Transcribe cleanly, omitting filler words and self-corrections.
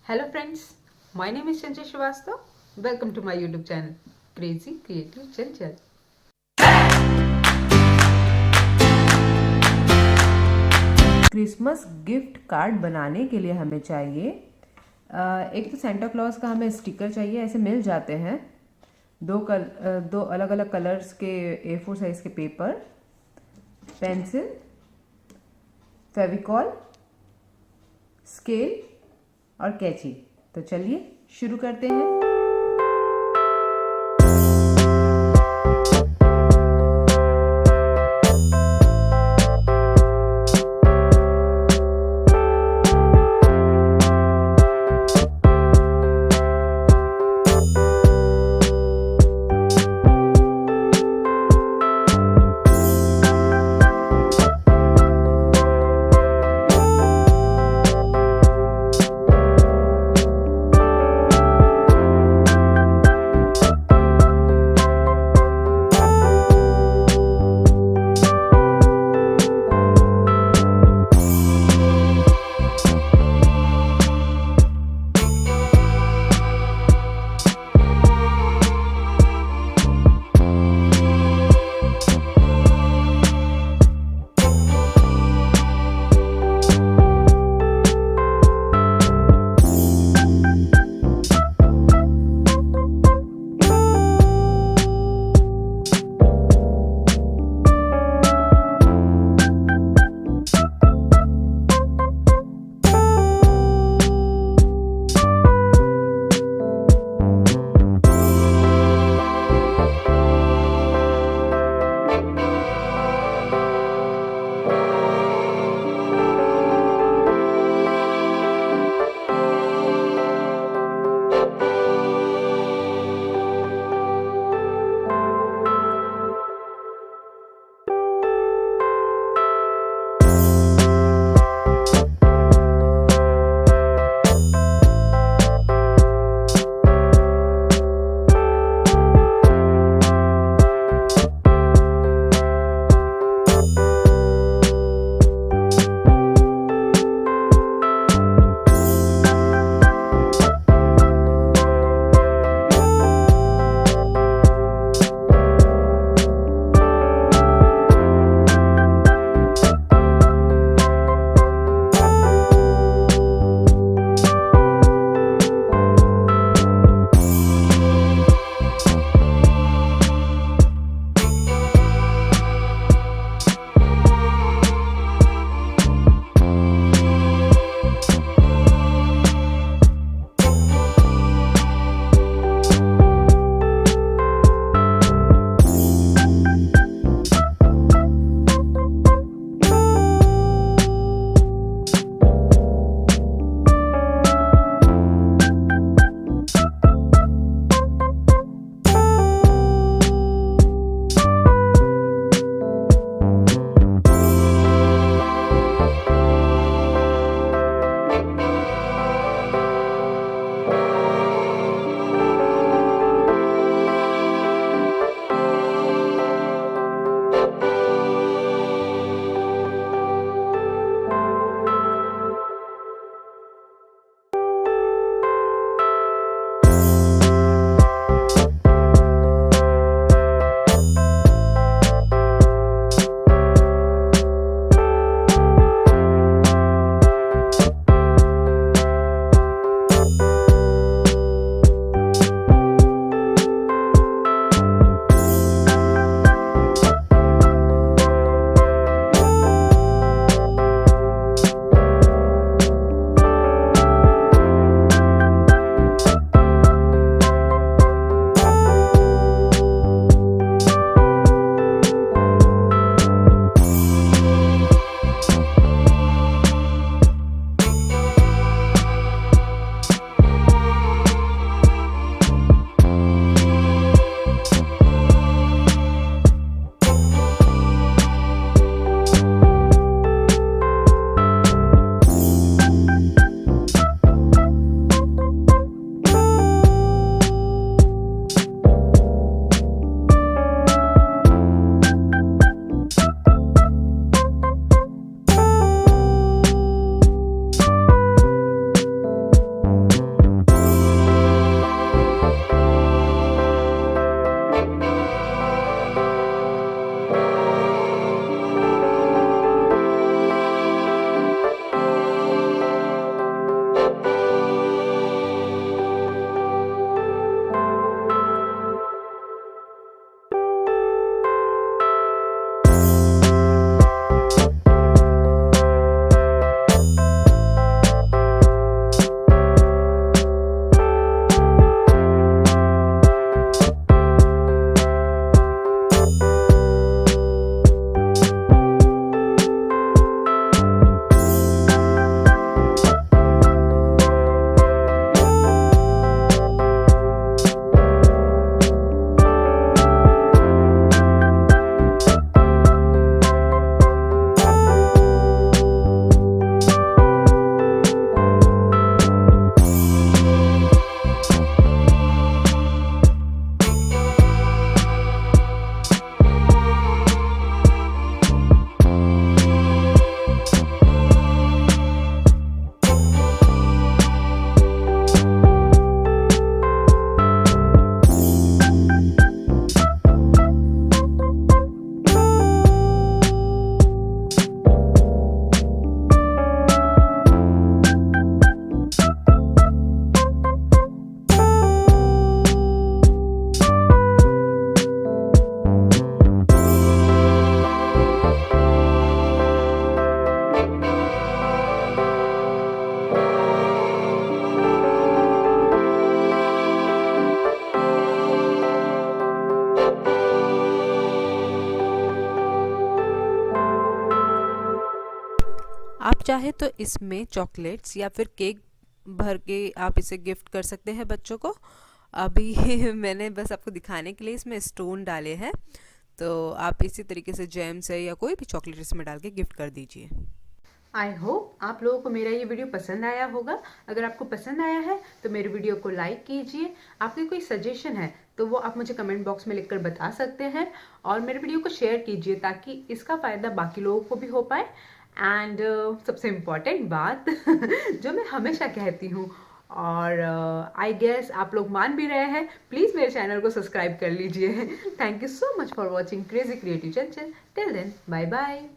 Hello friends, my name is Chanchal Srivastav. Welcome to my YouTube channel, Crazy Creative Chanchal. Christmas gift card बनाने के लिए हमें चाहिए एक तो सेंटा क्लॉज का हमें स्टिकर चाहिए, ऐसे मिल जाते हैं। दो अलग अलग कलर्स के A4 साइज के पेपर, पेंसिल, फेविकॉल, स्केल और कैंची। तो चलिए शुरू करते हैं। चाहे तो इसमें चॉकलेट्स या फिर केक भर के आप इसे गिफ्ट कर सकते हैं बच्चों को। अभी मैंने बस आपको दिखाने के लिए इसमें स्टोन डाले हैं, तो आप इसी तरीके से जैम से या कोई भी चॉकलेट इसमें डाल के गिफ्ट कर दीजिए। आई होप आप लोगों को मेरा ये वीडियो पसंद आया होगा। अगर आपको पसंद आया है तो मेरे वीडियो को लाइक कीजिए। आपके कोई सजेशन है तो वो आप मुझे कमेंट बॉक्स में लिखकर बता सकते हैं, और मेरे वीडियो को शेयर कीजिए ताकि इसका फ़ायदा बाकी लोगों को भी हो पाए। एंड सबसे इम्पॉर्टेंट बात जो मैं हमेशा कहती हूँ, और आई गेस आप लोग मान भी रहे हैं, प्लीज़ मेरे चैनल को सब्सक्राइब कर लीजिए। Thank you so much for watching crazy creative Chanchal. Till then, bye bye.